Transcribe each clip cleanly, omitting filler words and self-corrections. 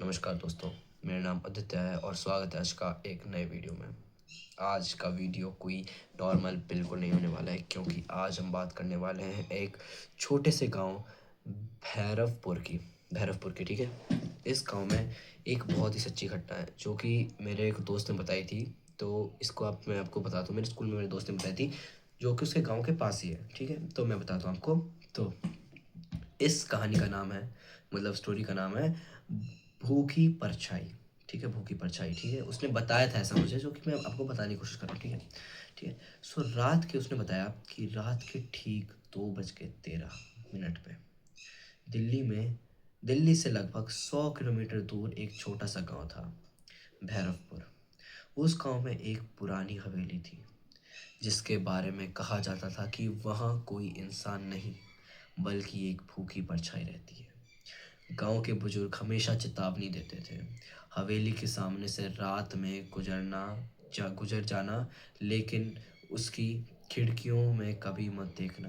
नमस्कार दोस्तों, मेरा नाम आदित्य है और स्वागत है आज का एक नए वीडियो में। आज का वीडियो कोई नॉर्मल बिल्कुल नहीं होने वाला है, क्योंकि आज हम बात करने वाले हैं एक छोटे से गांव भैरवपुर की। ठीक है, इस गांव में एक बहुत ही सच्ची घटना है जो कि मेरे एक दोस्त ने बताई थी। तो इसको मैं आपको बताता हूँ। मेरे स्कूल में मेरे दोस्त ने बताई थी, जो कि उसके गांव के पास ही है। ठीक है, तो मैं बताता हूँ आपको। तो इस कहानी का नाम है, मतलब स्टोरी का नाम है भूखी परछाई। ठीक है, भूखी परछाई। ठीक है, उसने बताया था ऐसा मुझे, जो कि मैं आपको बताने की कोशिश कर रहा हूँ। ठीक है, ठीक है। सो रात के उसने बताया कि रात के ठीक 2:13 पे दिल्ली से लगभग 100 किलोमीटर दूर एक छोटा सा गांव था, भैरवपुर। उस गांव में एक पुरानी हवेली थी, जिसके बारे में कहा जाता था कि वहाँ कोई इंसान नहीं, बल्कि एक भूखी परछाई रहती है। गांव के बुजुर्ग हमेशा चेतावनी देते थे, हवेली के सामने से रात में गुजर जाना, लेकिन उसकी खिड़कियों में कभी मत देखना,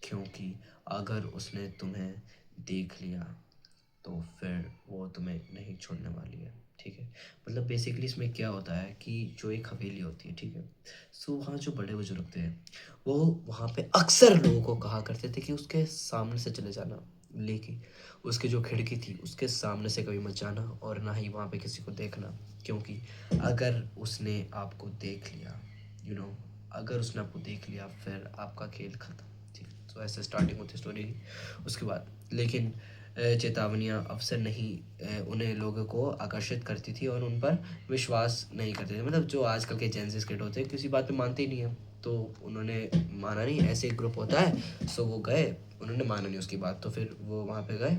क्योंकि अगर उसने तुम्हें देख लिया तो फिर वो तुम्हें नहीं छोड़ने वाली है। ठीक है, मतलब बेसिकली इसमें क्या होता है कि जो एक हवेली होती है, ठीक है, सो वहाँ जो बड़े बुजुर्ग थे, वो वहाँ पे अक्सर लोगों को कहा करते थे कि उसके सामने से चले जाना, लेकिन उसकी जो खिड़की थी उसके सामने से कभी मत जाना, और ना ही वहाँ पे किसी को देखना, क्योंकि अगर उसने आपको देख लिया, यू नो अगर उसने आपको देख लिया फिर आपका खेल खत्म। ठीक है, तो ऐसे स्टार्टिंग होती है स्टोरी की। उसके बाद लेकिन चेतावनियाँ अक्सर नहीं उन्हें लोगों को आकर्षित करती थी और उन पर विश्वास नहीं करते थे। मतलब जो आजकल के जेंजी किड होते हैं, किसी बात पे मानते ही नहीं है, तो उन्होंने माना नहीं। ऐसे एक ग्रुप होता है, सो वो गए, उन्होंने माना नहीं उसकी बात, तो फिर वो वहाँ पे गए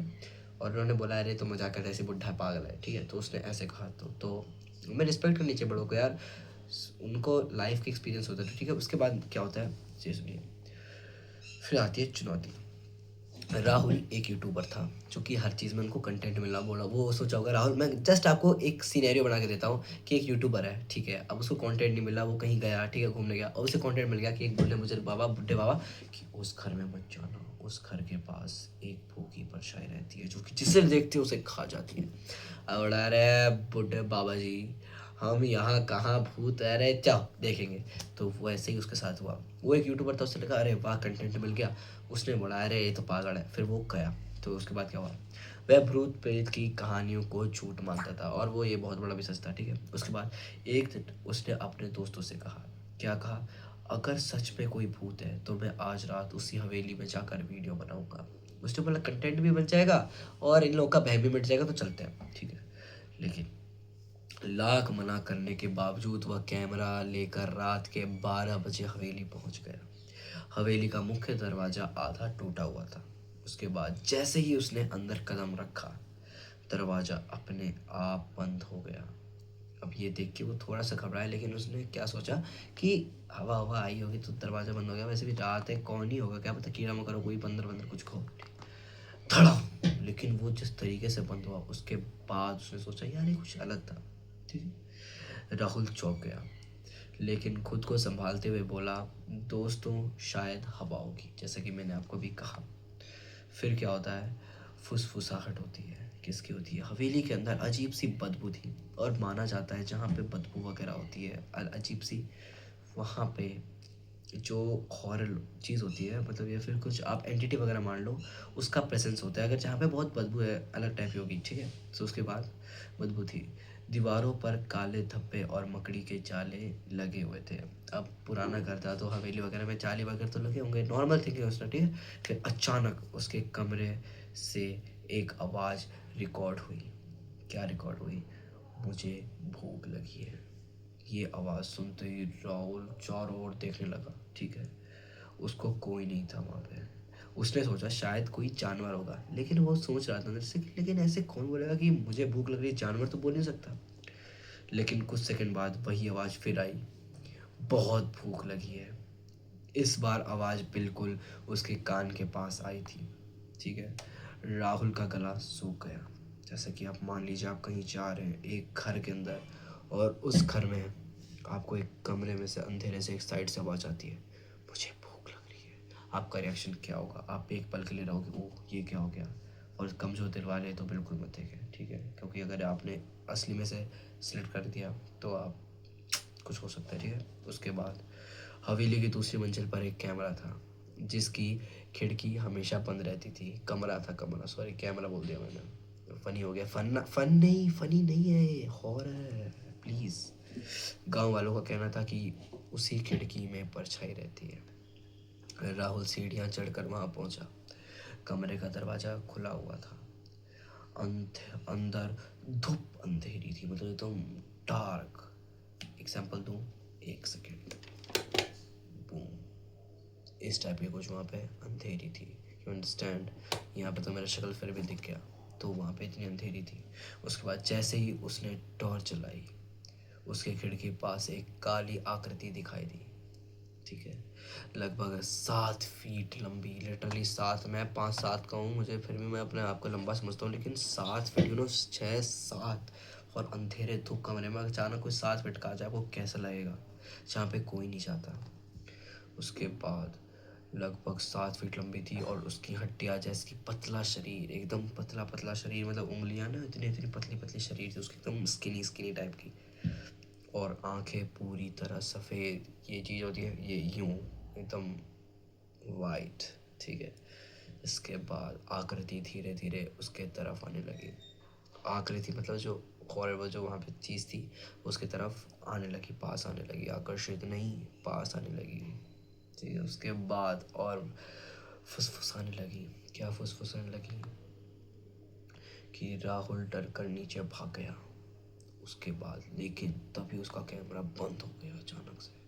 और उन्होंने बोला अरे तो मजाक करते, ऐसे बुढ़ा पागल है। ठीक है, तो उसने ऐसे कहा, तो मैं रिस्पेक्ट करनी चाहिए बड़ों को यार, उनको लाइफ का एक्सपीरियंस होता है। ठीक है, उसके बाद क्या होता है जी सुनिए। फिर आती है चुनौती। राहुल एक यूट्यूबर था, जो कि हर चीज़ में उनको कंटेंट मिला, बोला वो सोचा होगा राहुल, मैं जस्ट आपको एक सिनेरियो बना के देता हूँ कि एक यूट्यूबर है, ठीक है, अब उसको कंटेंट नहीं मिला, वो कहीं गया, ठीक है, घूमने गया, और उसे कंटेंट मिल गया कि एक बुढ़े बाबा कि उस घर में मत जाना, उस घर के पास एक भूखी परछाई रहती है, जो कि जिसे देखती है उसे खा जाती है। और अरे बुढ़े बाबा जी, हम यहाँ कहाँ भूत है, अरे जाओ देखेंगे। तो वो ऐसे ही उसके साथ हुआ। वो एक यूट्यूबर था, उससे लगा अरे वाह कंटेंट मिल गया, उसने बोला अरे ये तो पागल है, फिर वो गया। तो उसके बाद क्या हुआ, वह भूत प्रेत की कहानियों को झूठ मानता था, और वो ये बहुत बड़ा भी सच था। ठीक है, उसके बाद एक दिन उसने अपने दोस्तों से कहा, क्या कहा, अगर सच में कोई भूत है तो मैं आज रात उसी हवेली में जाकर वीडियो बनाऊंगा। उसने बोला कंटेंट भी बन जाएगा और इन लोगों का भय भी मिट जाएगा, तो चलते हैं। ठीक है, लेकिन लाख मना करने के बावजूद वह कैमरा लेकर रात के 12 बजे हवेली पहुंच गया। हवेली का मुख्य दरवाजा आधा टूटा हुआ था। उसके बाद जैसे ही उसने अंदर कदम रखा, दरवाजा अपने आप बंद हो गया। अब ये देख के वो थोड़ा सा घबराया, लेकिन उसने क्या सोचा कि हवा हवा आई होगी तो दरवाजा बंद हो गया, वैसे भी रात है, कौन ही होगा, क्या पता कीड़ा मकोड़ा कोई बंदर बंदर कुछ खो। धड़ा, लेकिन वो जिस तरीके से बंद हुआ, उसके बाद उसने सोचा यार ये कुछ अलग था। ठीक है, राहुल चौंक गया, लेकिन खुद को संभालते हुए बोला, दोस्तों शायद हवा होगी, जैसा कि मैंने आपको भी कहा। फिर क्या होता है, फुसफुसाहट होती है। किसकी होती है, हवेली के अंदर अजीब सी बदबू थी, और माना जाता है जहाँ पे बदबू वगैरह होती है अजीब सी, वहाँ पे जो हॉरर चीज़ होती है, मतलब या फिर कुछ आप एंटिटी वगैरह मान लो, उसका प्रेजेंस होता है। अगर जहाँ पे बहुत बदबू है, अलग टाइप की होगी। ठीक है, तो उसके बाद बदबू थी। दीवारों पर काले धब्बे और मकड़ी के जाले लगे हुए थे। अब पुराना घर था तो हवेली वगैरह में जाले वगैरह तो लगे होंगे, नॉर्मल थिंकिंग उसने। ठीक है, फिर अचानक उसके कमरे से एक आवाज़ रिकॉर्ड हुई। क्या रिकॉर्ड हुई, मुझे भूख लगी है। ये आवाज़ सुनते ही राहुल चारों ओर देखने लगा। ठीक है, उसको कोई नहीं था वहाँ पे। उसने सोचा शायद कोई जानवर होगा, लेकिन वो सोच रहा था अंदर से कि लेकिन ऐसे कौन बोलेगा कि मुझे भूख लग रही है, जानवर तो बोल नहीं सकता। लेकिन कुछ सेकंड बाद वही आवाज़ फिर आई, बहुत भूख लगी है। इस बार आवाज़ बिल्कुल उसके कान के पास आई थी। ठीक है, राहुल का गला सूख गया। जैसे कि आप मान लीजिए आप कहीं जा रहे हैं एक घर के अंदर, और उस घर में आपको एक कमरे में से अंधेरे से एक साइड से आवाज़ आती है, मुझे भूख लग रही है। आपका रिएक्शन क्या होगा, आप एक पल के लिए रहोगे, ओह ये क्या हो गया, और कमज़ोर दिल वाले तो बिल्कुल मत देखें। ठीक ठीक है, क्योंकि अगर आपने असली में से सिलेक्ट कर दिया तो आप कुछ हो सकता है, ठीक है। उसके बाद हवेली की दूसरी मंजिल पर एक कैमरा था जिसकी खिड़की हमेशा बंद रहती थी। कमरा, सॉरी कैमरा बोल दिया मैंने, फनी हो गया। फनी नहीं है, हॉरर है, प्लीज़। गांव वालों का कहना था कि उसी खिड़की में परछाई रहती है। राहुल सीढ़ियां चढ़कर वहां पहुंचा। कमरे का दरवाज़ा खुला हुआ था। अंदर धूप अंधेरी थी, मतलब एकदम डार्क। एग्जाम्पल दूँ, एक सेकेंड, बूम, इस टाइप की कुछ वहाँ पे अंधेरी थी। You understand? यहाँ पे तो मेरा शक्ल फिर भी दिख गया, तो वहाँ पे इतनी अंधेरी थी। उसके बाद जैसे ही उसने टॉर्च जलाई, उसके खिड़की पास एक काली आकृति दिखाई दी, ठीक है। लगभग 7 फीट लंबी, लिटरली 7, मैं 5-7 का हूँ, मुझे फिर भी मैं अपने आप को लंबा समझता हूँ, लेकिन 7 फीट, 6-7, और अंधेरे धूप कमरे में अचानक कोई 7 फीट का आ जाए, आपको कैसा लगेगा, जहाँ पे कोई नहीं जाता। उसके बाद लगभग 7 फीट लंबी थी और उसकी हड्डियाँ जैसी पतला शरीर, एकदम पतला पतला शरीर, मतलब उंगलियाँ ना इतनी इतनी पतली पतली शरीर थी उसकी, एकदम स्किनी स्किनी टाइप की, और आंखें पूरी तरह सफ़ेद। ये चीज़ होती है ये यूं एकदम वाइट, ठीक है। इसके बाद आकृति धीरे धीरे उसके तरफ आने लगी। आकृति मतलब जो हॉरर, जो वहाँ पे चीज़ थी उसके तरफ आने लगी, पास आने लगी, आकर्षित नहीं, पास आने लगी, ठीक है। उसके बाद और फुसफुसाने लगी। क्या फुसफुसाने लगी कि राहुल डर कर नीचे भाग गया। उसके बाद लेकिन तभी उसका कैमरा बंद हो गया अचानक से।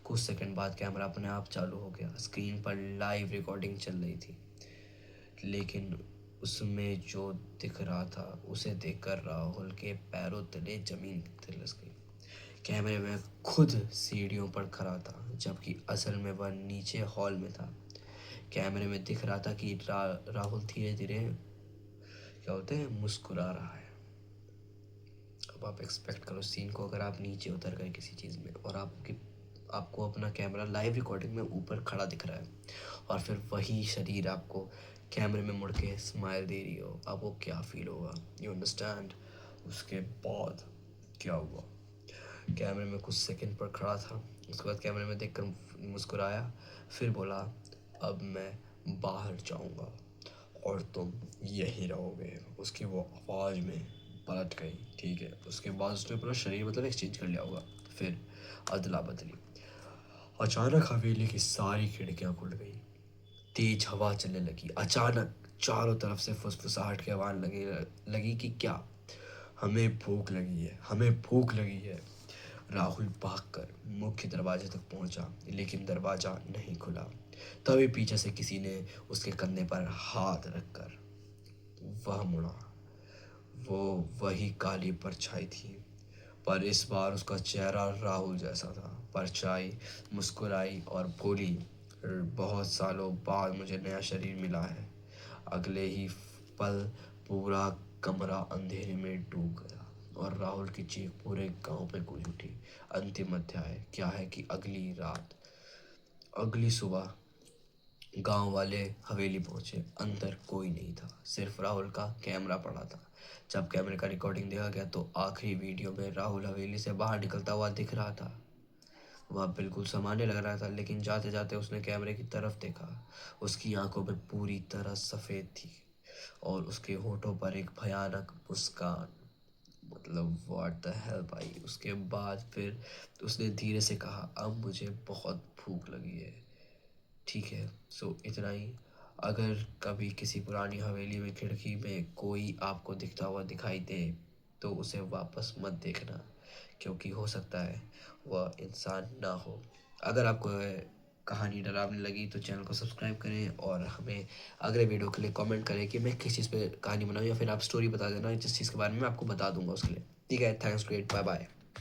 कुछ सेकंड बाद कैमरा अपने आप चालू हो गया। स्क्रीन पर लाइव रिकॉर्डिंग चल रही थी, लेकिन उसमें जो दिख रहा था उसे देखकर राहुल के पैरों तले जमीन तिलस गई। कैमरे में खुद सीढ़ियों पर खड़ा था, जबकि असल में वह नीचे हॉल में था। कैमरे में दिख रहा था कि राहुल धीरे धीरे क्या होते हैं मुस्कुरा रहा है। अब आप एक्सपेक्ट करो सीन को, अगर आप नीचे उतर गए किसी चीज़ में और आपको अपना कैमरा लाइव रिकॉर्डिंग में ऊपर खड़ा दिख रहा है, और फिर वही शरीर आपको कैमरे में मुड़ के स्माइल दे रही हो, आपको क्या फील होगा, यू अंडरस्टैंड। उसके बाद क्या हुआ, कैमरे में कुछ सेकंड पर खड़ा था, उसके बाद कैमरे में देखकर मुस्कुराया, फिर बोला, अब मैं बाहर जाऊंगा और तुम यहीं रहोगे। उसकी वो आवाज़ में पलट गई, ठीक है। उसके बाद उसने पूरा शरीर मतलब एक्सचेंज कर लिया होगा। फिर अदला बदली। अचानक हवेली की सारी खिड़कियां खुल गई। तेज हवा चलने लगी। अचानक चारों तरफ से फुसफुसाहट की आवाज़ लगी कि क्या, हमें भूख लगी है, हमें भूख लगी है। राहुल भागकर मुख्य दरवाजे तक पहुंचा, लेकिन दरवाज़ा नहीं खुला। तभी पीछे से किसी ने उसके कंधे पर हाथ रखकर वह मुड़ा। वो वही काली परछाई थी, पर इस बार उसका चेहरा राहुल जैसा था। परछाई मुस्कुराई और बोली, बहुत सालों बाद मुझे नया शरीर मिला है। अगले ही पल पूरा कमरा अंधेरे में डूब गया और राहुल की चीख पूरे गांव पे गूंज उठी। अंतिम अध्याय क्या है कि अगली सुबह गांव वाले हवेली पहुंचे। अंदर कोई नहीं था, सिर्फ राहुल का कैमरा पड़ा था। जब कैमरे का रिकॉर्डिंग देखा गया तो आखिरी वीडियो में राहुल हवेली से बाहर निकलता हुआ दिख रहा था। वह बिल्कुल सामान्य लग रहा था, लेकिन जाते जाते उसने कैमरे की तरफ देखा। उसकी आंखों में पूरी तरह सफ़ेद थी और उसके होठों पर एक भयानक मुस्कान, मतलब व्हाट द हेल भाई। उसके बाद फिर उसने धीरे से कहा, अब मुझे बहुत भूख लगी है, ठीक है। सो इतना ही। अगर कभी किसी पुरानी हवेली में खिड़की में कोई आपको दिखता हुआ दिखाई दे तो उसे वापस मत देखना, क्योंकि हो सकता है वह इंसान ना हो। अगर आपको कहानी डरावनी लगी तो चैनल को सब्सक्राइब करें और हमें अगले वीडियो के लिए कमेंट करें कि मैं किस चीज़ पे कहानी बनाऊँ, या फिर आप स्टोरी बता देना जिस चीज़ के बारे में मैं आपको बता दूंगा उसके लिए, ठीक है। Thanks, great, bye bye.